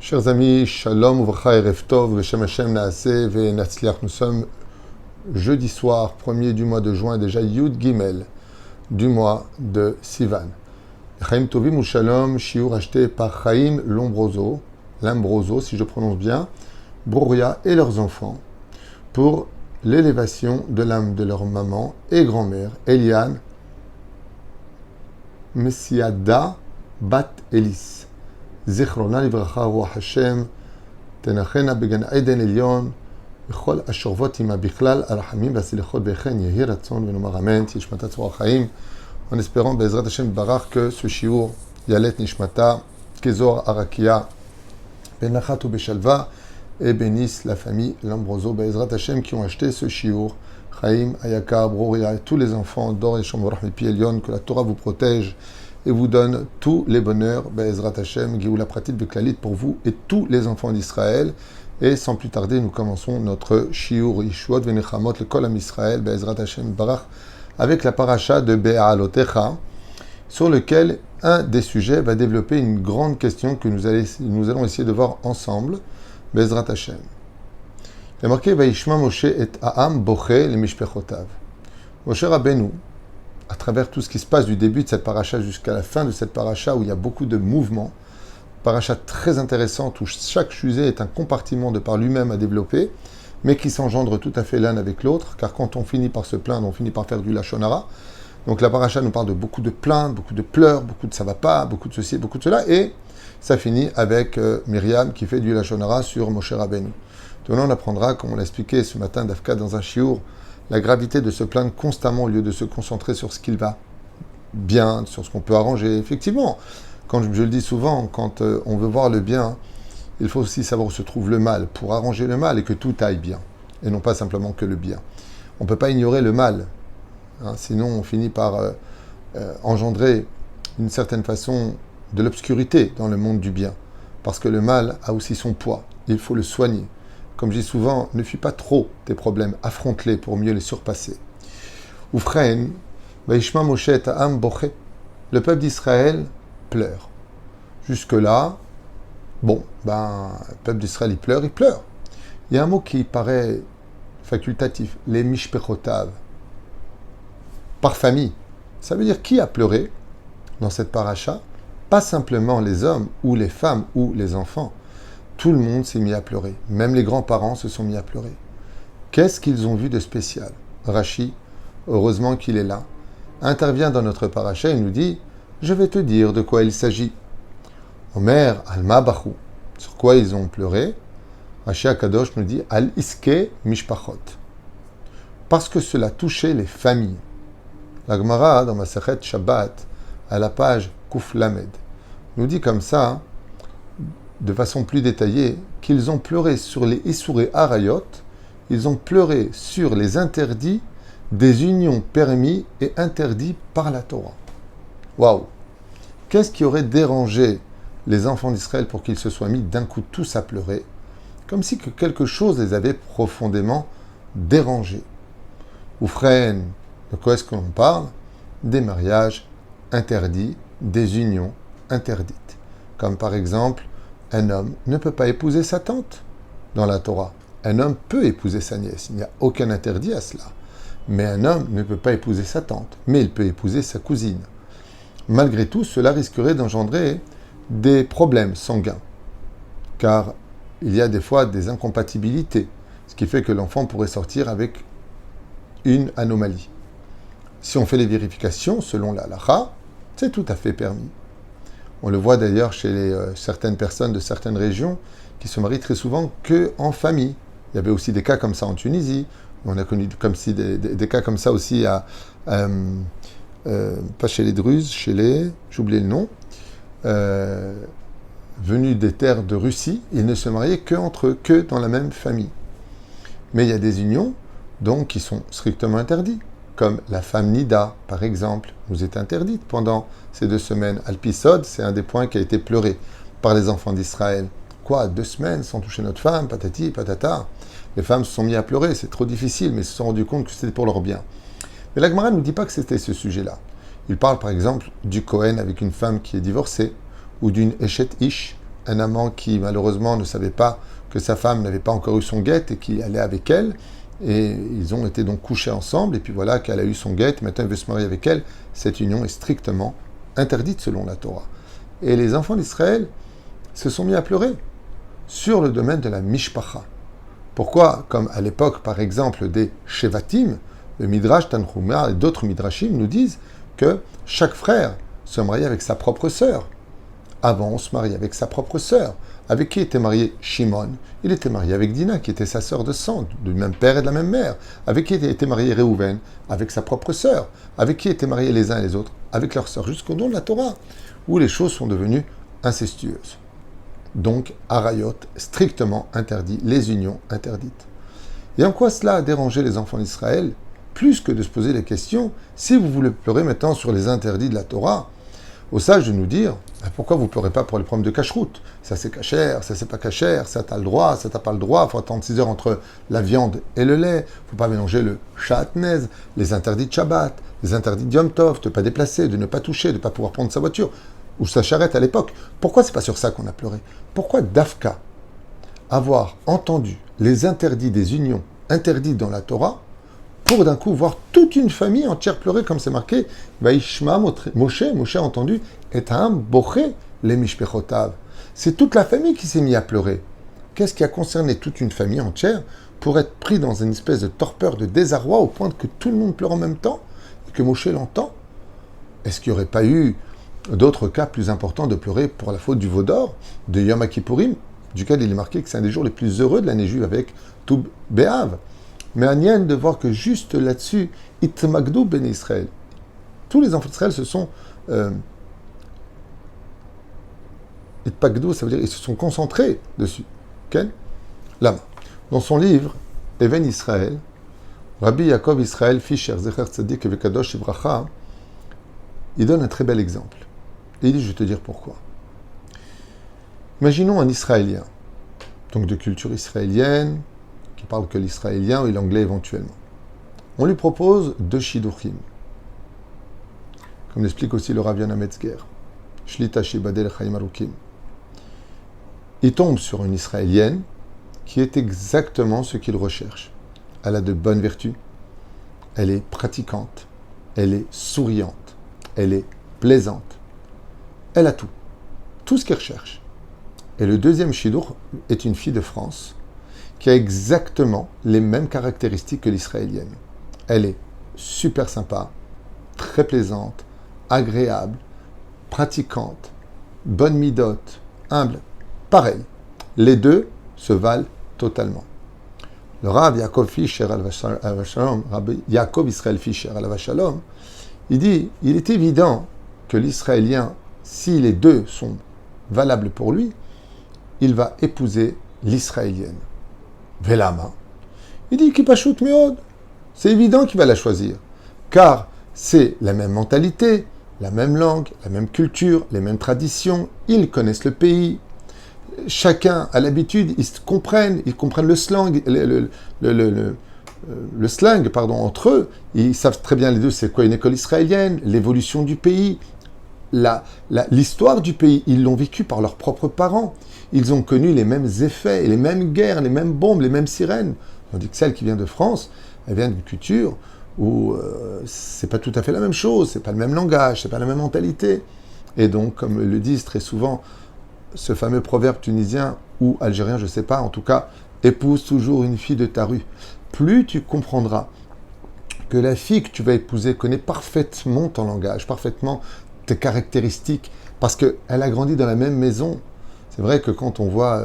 Chers amis, Shalom, Uvracha, Erev Tov, Veshem Hashem Naaseh, Ve'natzliach. Nous sommes jeudi soir, 1er du mois de juin, déjà Yud Gimel du mois de Sivan. Chaim Tovim ou Shalom, shiur acheté par Chaim Lombroso, si je prononce bien, Brouria et leurs enfants, pour l'élévation de l'âme de leur maman et grand-mère, Eliane Messiada Bat Elis. זיכרונה לברכה, רוח השם, תנחנה בגן עדן עליון, בכל השורבות עמה בכלל, הרחמים והסליחות וכן יהי רצון ונאמר אמן, תהי נשמתה צרור החיים, en espérant בעזרת השם ברח que ce שיעור יעלה את נשמתה כזוהר הרקיע, בנחת ובשלווה, et bénisse la famille Lombroso, בעזרת השם, qui ont acheté ce שיעור, Chaim, Ayaka, Broria et tous les enfants d'or et Shomorach Mipi Elion, que la Torah vous protège et vous donne tous les bonheurs, Be'ezrat Hashem, Géoula Pratit Beklalit pour vous et tous les enfants d'Israël. Et sans plus tarder, nous commençons notre Shiur Yishuot Venechamot, le Kol Am Israël, Be'ezrat Hashem Barach, avec la paracha de Be'alotecha, sur lequel un des sujets va développer une grande question que nous allons essayer de voir ensemble, Be'ezrat Hashem. Il est marqué Vaishma Moshe et Ha'am Boché le Mishpechotav. Moshe Rabbeinu, à travers tout ce qui se passe du début de cette paracha jusqu'à la fin de cette paracha où il y a beaucoup de mouvements, paracha très intéressante où chaque sujet est un compartiment de par lui-même à développer, mais qui s'engendre tout à fait l'un avec l'autre, car quand on finit par se plaindre, on finit par faire du Lachon Hara. Donc la paracha nous parle de beaucoup de plaintes, beaucoup de pleurs, beaucoup de ça va pas, beaucoup de ceci, beaucoup de cela, et ça finit avec Myriam qui fait du Lachon Hara sur Moshe Rabbeinu. Donc là on apprendra, comme on l'a expliqué ce matin d'Afka dans un shiur, la gravité de se plaindre constamment au lieu de se concentrer sur ce qu'il va bien, sur ce qu'on peut arranger. Effectivement, quand je le dis souvent, quand on veut voir le bien, il faut aussi savoir où se trouve le mal pour arranger le mal et que tout aille bien, et non pas simplement que le bien. On ne peut pas ignorer le mal, hein, sinon on finit par engendrer d'une certaine façon de l'obscurité dans le monde du bien, parce que le mal a aussi son poids, il faut le soigner. Comme je dis souvent, ne fuis pas trop tes problèmes, affronte-les pour mieux les surpasser. Oufrein, Vaishma Moshe et Ha'am Boché. Le peuple d'Israël pleure. Jusque-là, le peuple d'Israël, il pleure. Il y a un mot qui paraît facultatif, les Mishpechotav. Par famille. Ça veut dire qui a pleuré dans cette paracha? Pas simplement les hommes, ou les femmes, ou les enfants. Tout le monde s'est mis à pleurer. Même les grands-parents se sont mis à pleurer. Qu'est-ce qu'ils ont vu de spécial? Rashi, heureusement qu'il est là, intervient dans notre paracha et nous dit « Je vais te dire de quoi il s'agit. » Omer, Alma Bachou. Sur quoi ils ont pleuré? Rashi Akadosh nous dit « Al Iske Mishpachot. » Parce que cela touchait les familles. La Gemara, dans Masechet Shabbat, à la page Kuf Lamed, nous dit comme ça, de façon plus détaillée, qu'ils ont pleuré sur les Issouré Arayot, ils ont pleuré sur les interdits des unions permis et interdits par la Torah. Waouh! Qu'est-ce qui aurait dérangé les enfants d'Israël pour qu'ils se soient mis d'un coup tous à pleurer, comme si quelque chose les avait profondément dérangés? Oufren, de quoi est-ce que l'on parle? Des mariages interdits, des unions interdites. Comme par exemple, un homme ne peut pas épouser sa tante dans la Torah. Un homme peut épouser sa nièce. Il n'y a aucun interdit à cela. Mais un homme ne peut pas épouser sa tante. Mais il peut épouser sa cousine. Malgré tout, cela risquerait d'engendrer des problèmes sanguins. Car il y a des fois des incompatibilités. Ce qui fait que l'enfant pourrait sortir avec une anomalie. Si on fait les vérifications, selon la halakha, c'est tout à fait permis. On le voit d'ailleurs chez certaines personnes de certaines régions qui se marient très souvent qu'en famille. Il y avait aussi des cas comme ça en Tunisie. On a connu comme si des cas comme ça aussi pas chez les Druzes, j'ai oublié le nom, venus des terres de Russie, ils ne se mariaient qu'entre eux, que dans la même famille. Mais il y a des unions donc qui sont strictement interdites. Comme la femme Nida, par exemple, nous est interdite pendant ces 2 semaines. Alpisod, c'est un des points qui a été pleuré par les enfants d'Israël. Quoi, 2 semaines sans toucher notre femme, patati, patata. Les femmes se sont mis à pleurer, c'est trop difficile, mais se sont rendus compte que c'était pour leur bien. Mais la Gemara ne nous dit pas que c'était ce sujet-là. Il parle par exemple du Kohen avec une femme qui est divorcée, ou d'une Eshet Ish, un amant qui malheureusement ne savait pas que sa femme n'avait pas encore eu son guet et qui allait avec elle. Et ils ont été donc couchés ensemble. Et puis voilà qu'elle a eu son guet. Maintenant, il veut se marier avec elle. Cette union est strictement interdite selon la Torah. Et les enfants d'Israël se sont mis à pleurer sur le domaine de la mishpacha. Pourquoi? Comme à l'époque, par exemple, des Shevatim, le Midrash Tanchuma et d'autres Midrashim nous disent que chaque frère se mariait avec sa propre sœur. Avant, on se mariait avec sa propre sœur. Avec qui était marié Shimon? Il était marié avec Dina, qui était sa sœur de sang, du même père et de la même mère. Avec qui était marié Réhouven? Avec sa propre sœur. Avec qui étaient mariés les uns et les autres? Avec leur sœur, jusqu'au don de la Torah, où les choses sont devenues incestueuses. Donc, Arayot, strictement interdit, les unions interdites. Et en quoi cela a dérangé les enfants d'Israël? Plus que de se poser les questions, si vous voulez pleurer maintenant sur les interdits de la Torah, au sage de nous dire, pourquoi vous ne pleurez pas pour les problèmes de cacheroute? Ça c'est cachère, ça c'est pas cachère, ça t'as le droit, ça t'as pas le droit, il faut attendre 6 heures entre la viande et le lait, il ne faut pas mélanger le shatnez, les interdits de Shabbat, les interdits de Yom Tov, de ne pas déplacer, de ne pas toucher, de ne pas pouvoir prendre sa voiture, ou sa charrette à l'époque. Pourquoi c'est pas sur ça qu'on a pleuré? Pourquoi Dafka avoir entendu les interdits des unions interdites dans la Torah pour d'un coup voir toute une famille entière pleurer, comme c'est marqué, Vaishma Moshe a entendu, et Ta'am Boché les Mishpechotav. C'est toute la famille qui s'est mise à pleurer. Qu'est-ce qui a concerné toute une famille entière pour être pris dans une espèce de torpeur, de désarroi, au point que tout le monde pleure en même temps, et que Moshe l'entend? Est-ce qu'il n'y aurait pas eu d'autres cas plus importants de pleurer pour la faute du veau d'or, de Yom Kippourim, duquel il est marqué que c'est un des jours les plus heureux de l'année juive avec Toub Be'av? Mais Agnan de voir que juste là-dessus, Itmagdou ben Israël, tous les enfants d'Israël se sont Itmagdou, ça veut dire ils se sont concentrés dessus. Okay? Là, dans son livre Even Israël, Rabbi Yaakov Israël Fischer Zecher Tzadik Vekadosh Ibracha, il donne un très bel exemple. Et il dit, je vais te dire pourquoi. Imaginons un Israélien, donc de culture israélienne, qui parle que l'israélien et l'anglais éventuellement. On lui propose 2 shiduchim, comme l'explique aussi le Rav Yonah Metzger, Shlita Shibadel Chaim Arukim. Il tombe sur une israélienne qui est exactement ce qu'il recherche. Elle a de bonnes vertus, elle est pratiquante, elle est souriante, elle est plaisante, elle a tout ce qu'il recherche. Et le deuxième shidur est une fille de France, qui a exactement les mêmes caractéristiques que l'israélienne. Elle est super sympa, très plaisante, agréable, pratiquante, bonne midote, humble. Pareil, les deux se valent totalement. Le Rav Yaakov Fischer al-Vashalom, Rabbi Yaakov Israël Fischer al-Vashalom, il dit, il est évident que l'israélien, si les deux sont valables pour lui, il va épouser l'israélienne. Velama. Il dit qu'il pachout meod. C'est évident qu'il va la choisir. Car c'est la même mentalité, la même langue, la même culture, les mêmes traditions. Ils connaissent le pays. Chacun a l'habitude, ils comprennent le slang, le slang entre eux. Ils savent très bien les deux c'est quoi une école israélienne, l'évolution du pays, l'histoire du pays. Ils l'ont vécu par leurs propres parents. Ils ont connu les mêmes effets, les mêmes guerres, les mêmes bombes, les mêmes sirènes. Tandis que celle qui vient de France, elle vient d'une culture où c'est pas tout à fait la même chose, c'est pas le même langage, c'est pas la même mentalité. Et donc, comme le disent très souvent ce fameux proverbe tunisien ou algérien, je sais pas, en tout cas, épouse toujours une fille de ta rue. Plus tu comprendras que la fille que tu vas épouser connaît parfaitement ton langage, parfaitement tes caractéristiques, parce qu'elle a grandi dans la même maison. C'est vrai que quand on voit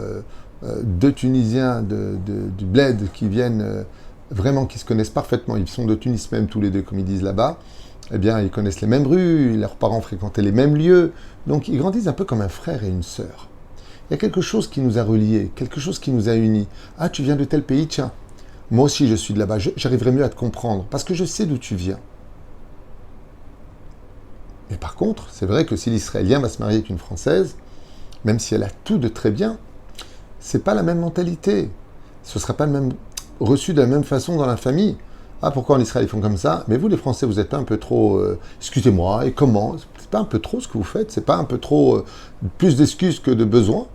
2 Tunisiens du bled qui viennent vraiment, qui se connaissent parfaitement, ils sont de Tunis même tous les deux, comme ils disent là-bas, eh bien, ils connaissent les mêmes rues, leurs parents fréquentaient les mêmes lieux, donc ils grandissent un peu comme un frère et une sœur. Il y a quelque chose qui nous a reliés, quelque chose qui nous a unis. Ah, tu viens de tel pays, tiens, moi aussi je suis de là-bas, j'arriverai mieux à te comprendre, parce que je sais d'où tu viens. Mais par contre, c'est vrai que si l'Israélien va se marier avec une Française, même si elle a tout de très bien, c'est pas la même mentalité. Ce ne sera pas le même, reçu de la même façon dans la famille. Ah, pourquoi en Israël ils font comme ça? Mais vous, les Français, vous n'êtes pas un peu trop... excusez-moi, et comment? C'est pas un peu trop ce que vous faites? C'est pas un peu trop plus d'excuses que de besoins?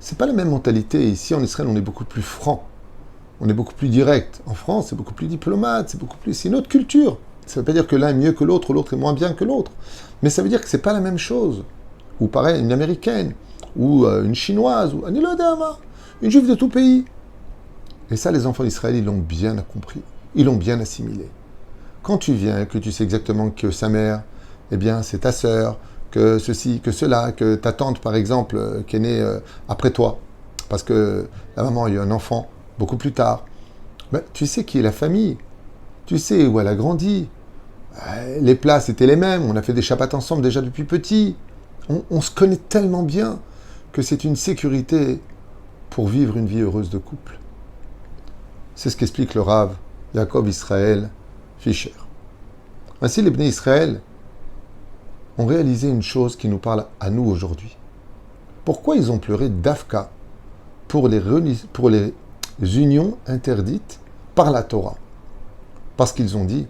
C'est pas la même mentalité. Ici, en Israël, on est beaucoup plus franc. On est beaucoup plus direct. En France, c'est beaucoup plus diplomate, c'est une autre culture. Ça ne veut pas dire que l'un est mieux que l'autre est moins bien que l'autre. Mais ça veut dire que c'est pas la même chose. Ou pareil, une américaine, ou une chinoise, ou une juive de tout pays. Et ça, les enfants d'Israël, ils l'ont bien compris. Ils l'ont bien assimilé. Quand tu viens, que tu sais exactement que sa mère, eh bien, c'est ta sœur, que ceci, que cela, que ta tante, par exemple, qui est née après toi, parce que la maman a eu un enfant beaucoup plus tard, ben, tu sais qui est la famille, tu sais où elle a grandi, les plats, c'était les mêmes, on a fait des chapates ensemble déjà depuis petit, on se connaît tellement bien que c'est une sécurité pour vivre une vie heureuse de couple. C'est ce qu'explique le Rav Yaakov Israël Fischer. Ainsi, les Bnei Israël ont réalisé une chose qui nous parle à nous aujourd'hui. Pourquoi ils ont pleuré d'Afka pour les unions interdites par la Torah? Parce qu'ils ont dit,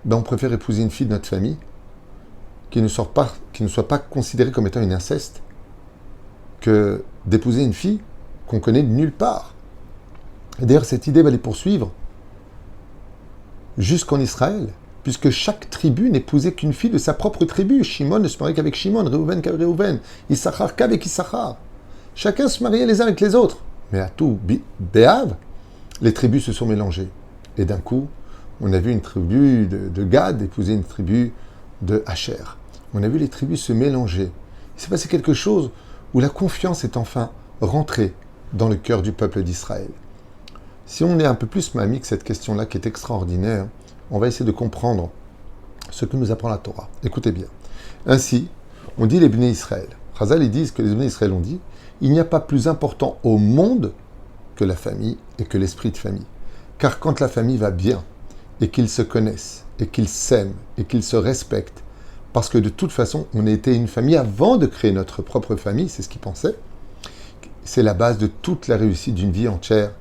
ben on préfère épouser une fille de notre famille qui ne soit pas considérée comme étant une inceste que d'épouser une fille qu'on connaît de nulle part. Et d'ailleurs, cette idée va les poursuivre jusqu'en Israël, puisque chaque tribu n'épousait qu'une fille de sa propre tribu. Shimon ne se mariait qu'avec Shimon, Reuven qu'avec Reuven, Issachar qu'avec Issachar. Chacun se mariait les uns avec les autres. Mais à tout Béhav, les tribus se sont mélangées. Et d'un coup, on a vu une tribu de Gad épouser une tribu de Asher. On a vu les tribus se mélanger. Il s'est passé quelque chose où la confiance est enfin rentrée dans le cœur du peuple d'Israël. Si on est un peu plus mamie que cette question-là qui est extraordinaire, on va essayer de comprendre ce que nous apprend la Torah. Écoutez bien. Ainsi, on dit les Bnei Israël. Chazal, ils disent que les Bnei Israël ont dit il n'y a pas plus important au monde que la famille et que l'esprit de famille. Car quand la famille va bien, et qu'ils se connaissent, et qu'ils s'aiment, et qu'ils se respectent, parce que de toute façon, on était une famille avant de créer notre propre famille, c'est ce qu'ils pensaient, c'est la base de toute la réussite d'une vie entière,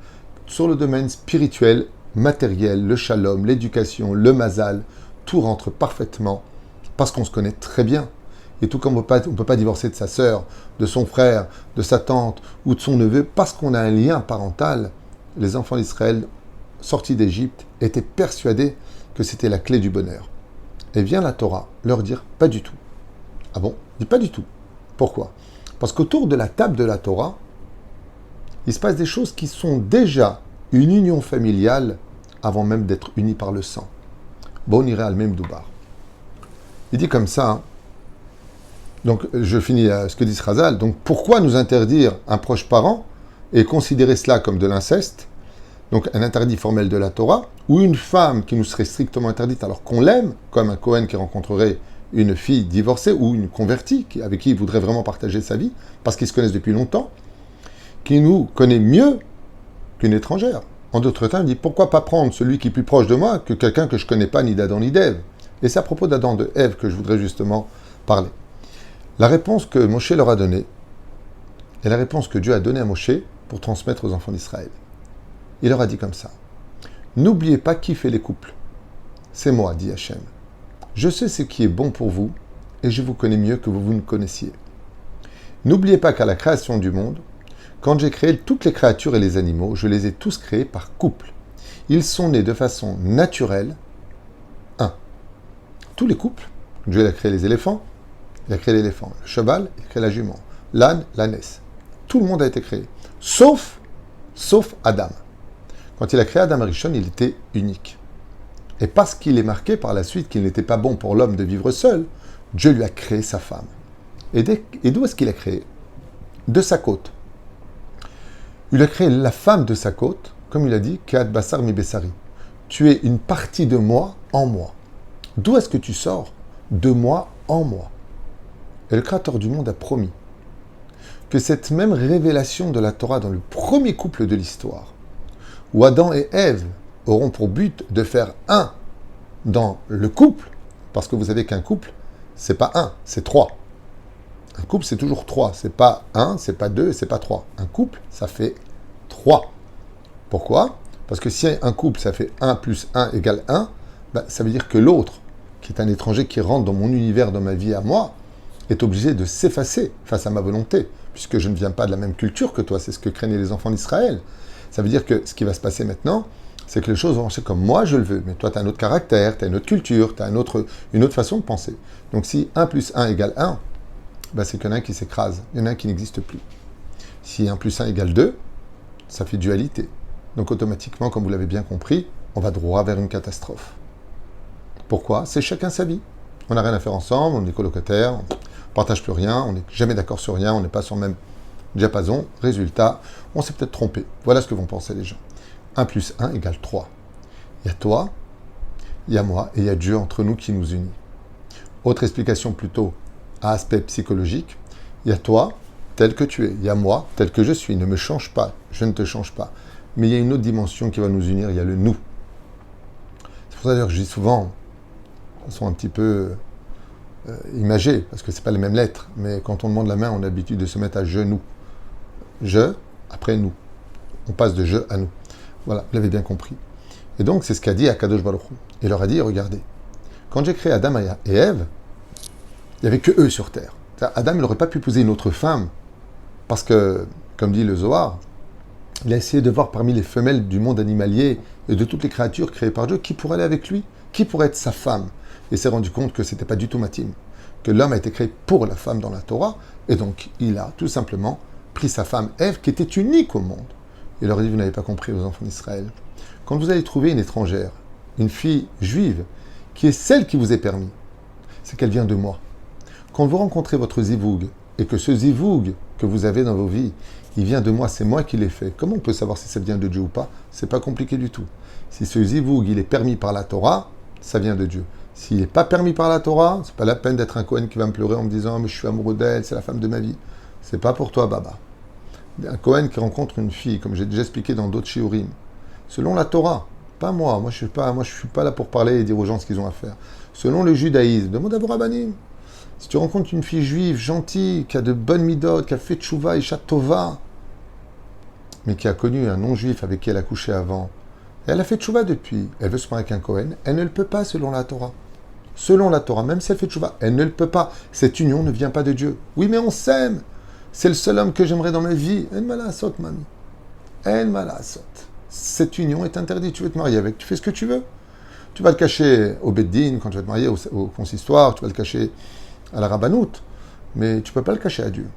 sur le domaine spirituel, matériel, le shalom, l'éducation, le mazal, tout rentre parfaitement, parce qu'on se connaît très bien. Et tout comme on ne peut pas divorcer de sa sœur, de son frère, de sa tante ou de son neveu, parce qu'on a un lien parental, les enfants d'Israël, sortis d'Égypte, étaient persuadés que c'était la clé du bonheur. Et vient la Torah leur dire pas du tout. Ah bon? Dit pas du tout. Pourquoi? Parce qu'autour de la table de la Torah, il se passe des choses qui sont déjà une union familiale avant même d'être unis par le sang. Bon, on irait al même doubar. Il dit comme ça, hein. Donc je finis ce que dit Chazal. Donc pourquoi nous interdire un proche parent et considérer cela comme de l'inceste? Donc un interdit formel de la Torah, ou une femme qui nous serait strictement interdite alors qu'on l'aime, comme un Cohen qui rencontrerait une fille divorcée ou une convertie avec qui il voudrait vraiment partager sa vie, parce qu'ils se connaissent depuis longtemps, qui nous connaît mieux qu'une étrangère. En d'autres termes, il dit pourquoi pas prendre celui qui est plus proche de moi que quelqu'un que je ne connais pas ni d'Adam ni d'Ève. Et c'est à propos d'Adam de Ève que je voudrais justement parler. La réponse que Moshe leur a donnée est la réponse que Dieu a donnée à Moshe pour transmettre aux enfants d'Israël. Il leur a dit comme ça. N'oubliez pas qui fait les couples. C'est moi, dit Hachem. Je sais ce qui est bon pour vous et je vous connais mieux que vous ne connaissiez. N'oubliez pas qu'à la création du monde, quand j'ai créé toutes les créatures et les animaux, je les ai tous créés par couple. Ils sont nés de façon naturelle. Tous les couples, Dieu a créé les éléphants, il a créé l'éléphant. Le cheval, il a créé la jument. L'âne, l'ânesse. Tout le monde a été créé. Sauf Adam. Quand il a créé Adam Arishon, il était unique. Et parce qu'il est marqué par la suite qu'il n'était pas bon pour l'homme de vivre seul, Dieu lui a créé sa femme. Et d'où est-ce qu'il a créé? De sa côte. Il a créé la femme de sa côte, comme il a dit, Kehat Basar mi Bessari. Tu es une partie de moi en moi. D'où est-ce que tu sors? De moi en moi. Et le Créateur du monde a promis que cette même révélation de la Torah dans le premier couple de l'histoire, où Adam et Ève auront pour but de faire un dans le couple, parce que vous savez qu'un couple, c'est pas un, c'est trois. Un couple, c'est toujours trois. C'est pas un, c'est pas deux, c'est pas trois. Un couple, ça fait trois. Pourquoi? Parce que si un couple, ça fait 1 plus 1 égale 1, ben, ça veut dire que l'autre, qui est un étranger qui rentre dans mon univers, dans ma vie à moi, est obligé de s'effacer face à ma volonté puisque je ne viens pas de la même culture que toi, c'est ce que craignaient les enfants d'Israël. Ça veut dire que ce qui va se passer maintenant, c'est que les choses vont marcher comme moi je le veux, mais toi tu as un autre caractère, tu as une autre culture, tu as une autre façon de penser. Donc si 1 plus 1 égale 1, ben c'est qu'il y en a un qui s'écrase, il y en a un qui n'existe plus. Si 1 plus 1 égale 2, ça fait dualité. Donc automatiquement, comme vous l'avez bien compris, on va droit vers une catastrophe. Pourquoi? C'est chacun sa vie. On n'a rien à faire ensemble, on est colocataires, on ne partage plus rien, on n'est jamais d'accord sur rien, on n'est pas sur le même diapason. Résultat, on s'est peut-être trompé. Voilà ce que vont penser les gens. 1 plus 1 égale 3. Il y a toi, il y a moi, et il y a Dieu entre nous qui nous unit. Autre explication plutôt à aspect psychologique, il y a toi tel que tu es, il y a moi tel que je suis, ne me change pas, je ne te change pas. Mais il y a une autre dimension qui va nous unir, il y a le nous. C'est pour ça d'ailleurs que je dis souvent, elles sont un petit peu imagées, parce que ce n'est pas les mêmes lettres, mais quand on demande la main, on a l'habitude de se mettre à genoux. Je, après nous. On passe de je à nous. Voilà, vous l'avez bien compris. Et donc, c'est ce qu'a dit Akadosh Baruch Hu. Il leur a dit, regardez, quand j'ai créé Adam et Ève, il n'y avait que eux sur Terre. Adam, il n'aurait pas pu épouser une autre femme, parce que, comme dit le Zohar, il a essayé de voir parmi les femelles du monde animalier et de toutes les créatures créées par Dieu, qui pourrait aller avec lui, qui pourrait être sa femme. Et s'est rendu compte que ce n'était pas du tout Matim, que l'homme a été créé pour la femme dans la Torah, et donc il a tout simplement pris sa femme Ève, qui était unique au monde. Il leur a dit, vous n'avez pas compris aux enfants d'Israël. Quand vous allez trouver une étrangère, une fille juive, qui est celle qui vous est permis, c'est qu'elle vient de moi. Quand vous rencontrez votre zivoug, et que ce zivoug que vous avez dans vos vies, il vient de moi, c'est moi qui l'ai fait. Comment on peut savoir si ça vient de Dieu ou pas? C'est pas compliqué du tout. Si ce zivoug, il est permis par la Torah, ça vient de Dieu. S'il n'est pas permis par la Torah, c'est pas la peine d'être un Cohen qui va me pleurer en me disant, mais je suis amoureux d'elle, c'est la femme de ma vie. C'est pas pour toi, Baba. Un Cohen qui rencontre une fille, comme j'ai déjà expliqué dans d'autres shiurim, selon la Torah, pas moi, moi je suis pas là pour parler et dire aux gens ce qu'ils ont à faire. Selon le judaïsme, demande à vos rabbanim. Si tu rencontres une fille juive, gentille, qui a de bonnes midotes, qui a fait tchouva et tova, mais qui a connu un non-juif avec qui elle a couché avant, et elle a fait tchouva depuis, elle veut se marier avec un Cohen, elle ne le peut pas selon la Torah. Selon la Torah, même si elle fait tchouva, elle ne le peut pas. Cette union ne vient pas de Dieu. Oui, mais on s'aime. C'est le seul homme que j'aimerais dans ma vie. En malasot, mamie. En malasot. Cette union est interdite. Tu veux te marier avec, tu fais ce que tu veux. Tu vas le cacher au Beddin, quand tu vas te marier au consistoire, tu vas le cacher à la rabbanoute, mais tu ne peux pas le cacher à Dieu.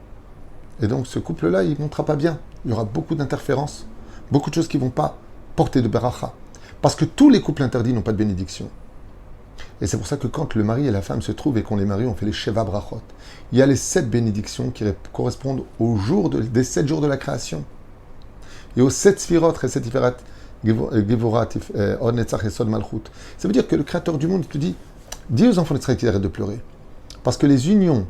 Et donc ce couple-là, il ne montera pas bien. Il y aura beaucoup d'interférences, beaucoup de choses qui ne vont pas porter de beracha. Parce que tous les couples interdits n'ont pas de bénédiction. Et c'est pour ça que quand le mari et la femme se trouvent et qu'on les marie, on fait les Sheva Brachot. Il y a les 7 bénédictions qui correspondent des 7 jours de la création. Et aux 7 Sfirot, Chesed Tiferet, Givorat, Od Netzach et Sod Malchut. Ça veut dire que le Créateur du monde te dit, dis aux enfants d'Israël qu'ils arrêtent de pleurer. Parce que les unions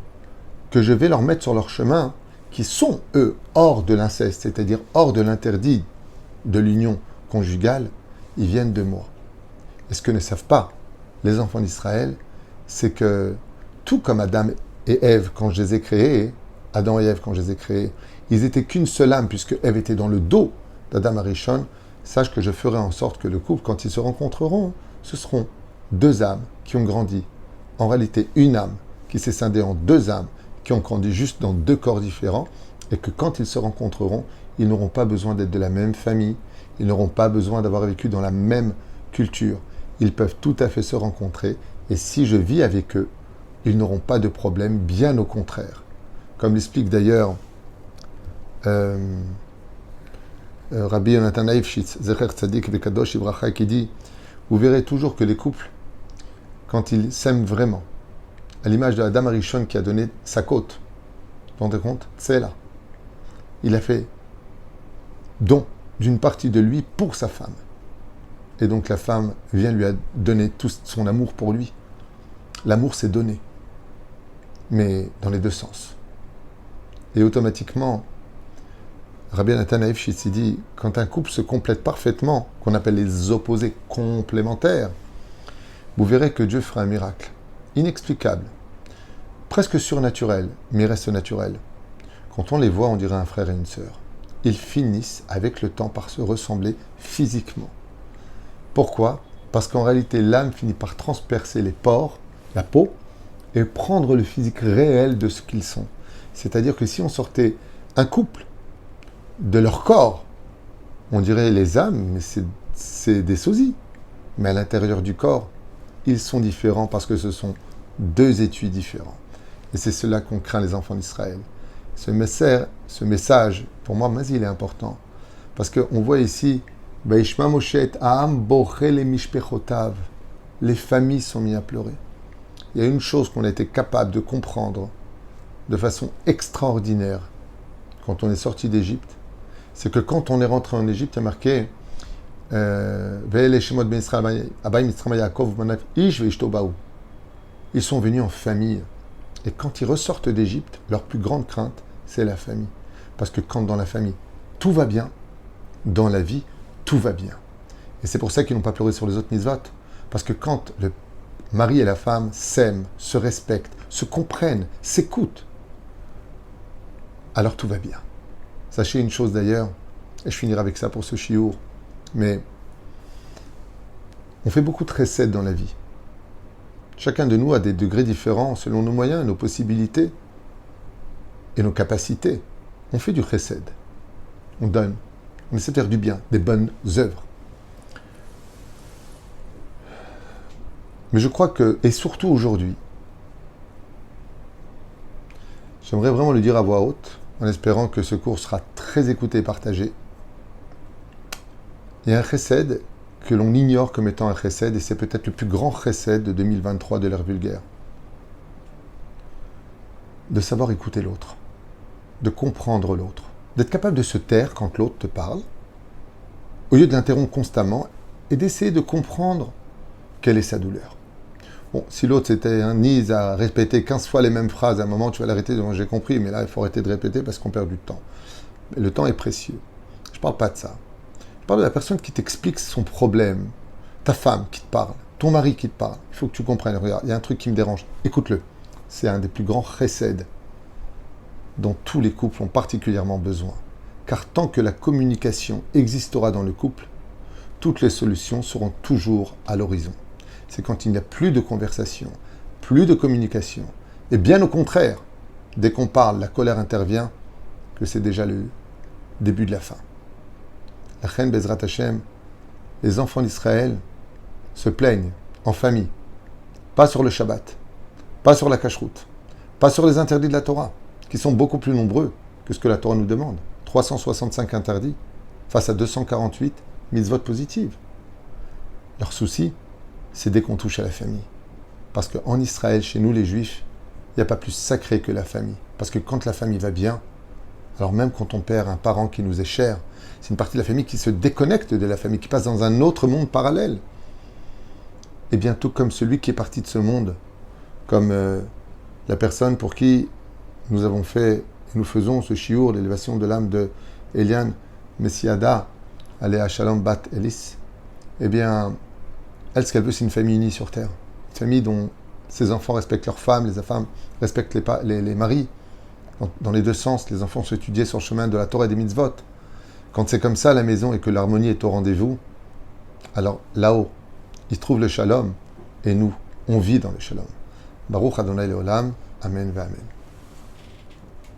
que je vais leur mettre sur leur chemin, qui sont, eux, hors de l'inceste, c'est-à-dire hors de l'interdit de l'union conjugale, ils viennent de moi. Et ce que ne savent pas les enfants d'Israël, c'est que tout comme Adam et Ève, quand je les ai créés, Adam et Ève, quand je les ai créés, ils étaient qu'une seule âme, puisque Ève était dans le dos d'Adam Arishon. Sache que je ferai en sorte que le couple, quand ils se rencontreront, ce seront 2 âmes qui ont grandi. En réalité, une âme qui s'est scindée en 2 âmes qui ont grandi juste dans 2 corps différents, et que quand ils se rencontreront, ils n'auront pas besoin d'être de la même famille, ils n'auront pas besoin d'avoir vécu dans la même culture. Ils peuvent tout à fait se rencontrer, et si je vis avec eux, ils n'auront pas de problème, bien au contraire. Comme l'explique d'ailleurs Rabbi Yonatan Eifshitz, Zecher Tzadik Vekadosh Ibracha, qui dit, vous verrez toujours que les couples, quand ils s'aiment vraiment, à l'image de Adam Arishon qui a donné sa côte, vous vous rendez compte? C'est là. Il a fait don d'une partie de lui pour sa femme. Et donc la femme vient lui donner tout son amour pour lui. L'amour, c'est donner. Mais dans les 2 sens. Et automatiquement, Rabbi Nathan Eifshitz dit, quand un couple se complète parfaitement, qu'on appelle les opposés complémentaires, vous verrez que Dieu fera un miracle. Inexplicable. Presque surnaturel, mais reste naturel. Quand on les voit, on dirait un frère et une sœur. Ils finissent avec le temps par se ressembler physiquement. Pourquoi? Parce qu'en réalité, l'âme finit par transpercer les pores, la peau, et prendre le physique réel de ce qu'ils sont. C'est-à-dire que si on sortait un couple, de leur corps. On dirait les âmes, mais c'est des sosies. Mais à l'intérieur du corps, ils sont différents parce que ce sont deux étuis différents. Et c'est cela qu'on craint les enfants d'Israël. Ce message, pour moi, il est important. Parce qu'on voit ici, Vaishma Moshe et Aham bochel et mishpechotav. Les familles sont mises à pleurer. Il y a une chose qu'on a été capable de comprendre de façon extraordinaire quand on est sorti d'Égypte, c'est que quand on est rentré en Égypte, il y a marqué ils sont venus en famille. Et quand ils ressortent d'Égypte, leur plus grande crainte, c'est la famille. Parce que quand dans la famille, tout va bien, dans la vie, tout va bien. Et c'est pour ça qu'ils n'ont pas pleuré sur les autres mitzvot. Parce que quand le mari et la femme s'aiment, se respectent, se comprennent, s'écoutent, alors tout va bien. Sachez une chose d'ailleurs, et je finirai avec ça pour ce chiour, mais on fait beaucoup de recettes dans la vie. Chacun de nous a des degrés différents selon nos moyens, nos possibilités et nos capacités. On fait du chesed. On donne. On essaie de faire du bien, des bonnes œuvres. Mais je crois que, et surtout aujourd'hui, j'aimerais vraiment le dire à voix haute, en espérant que ce cours sera très écouté et partagé. Il y a un chesed que l'on ignore comme étant un chesed, et c'est peut-être le plus grand chesed de 2023 de l'ère vulgaire. De savoir écouter l'autre, de comprendre l'autre, d'être capable de se taire quand l'autre te parle, au lieu de l'interrompre constamment, et d'essayer de comprendre quelle est sa douleur. Bon, si l'autre s'était mise à répéter 15 fois les mêmes phrases, à un moment tu vas l'arrêter, donc j'ai compris, mais là il faut arrêter de répéter parce qu'on perd du temps. Le temps est précieux. Je ne parle pas de ça. Je parle de la personne qui t'explique son problème, ta femme qui te parle, ton mari qui te parle. Il faut que tu comprennes. Regarde, il y a un truc qui me dérange. Écoute-le. C'est un des plus grands chesed dont tous les couples ont particulièrement besoin. Car tant que la communication existera dans le couple, toutes les solutions seront toujours à l'horizon. C'est quand il n'y a plus de conversation, plus de communication. Et bien au contraire, dès qu'on parle, la colère intervient, que c'est déjà le début de la fin. La reine Bezrat Hashem, les enfants d'Israël se plaignent en famille, pas sur le Shabbat, pas sur la cacheroute, pas sur les interdits de la Torah, qui sont beaucoup plus nombreux que ce que la Torah nous demande. 365 interdits face à 248 mitzvot positives. Leur souci, c'est dès qu'on touche à la famille. Parce qu'en Israël, chez nous les Juifs, il n'y a pas plus sacré que la famille. Parce que quand la famille va bien, alors même quand on perd un parent qui nous est cher, c'est une partie de la famille qui se déconnecte de la famille, qui passe dans un autre monde parallèle. Et bientôt comme celui qui est parti de ce monde, comme la personne pour qui nous avons fait, et nous faisons ce chiour, l'élévation de l'âme de Eliane Messiada, Aléa Shalom Bat Elis, eh bien, elle, ce qu'elle veut, c'est une famille unie sur terre. Une famille dont ses enfants respectent leurs femmes, les femmes respectent les maris. Dans les deux sens, les enfants sont étudiés sur le chemin de la Torah et des mitzvot. Quand c'est comme ça à la maison et que l'harmonie est au rendez-vous, alors là-haut, il trouve le shalom et nous, on vit dans le shalom. Baruch Adonai Leolam, Amen ve Amen.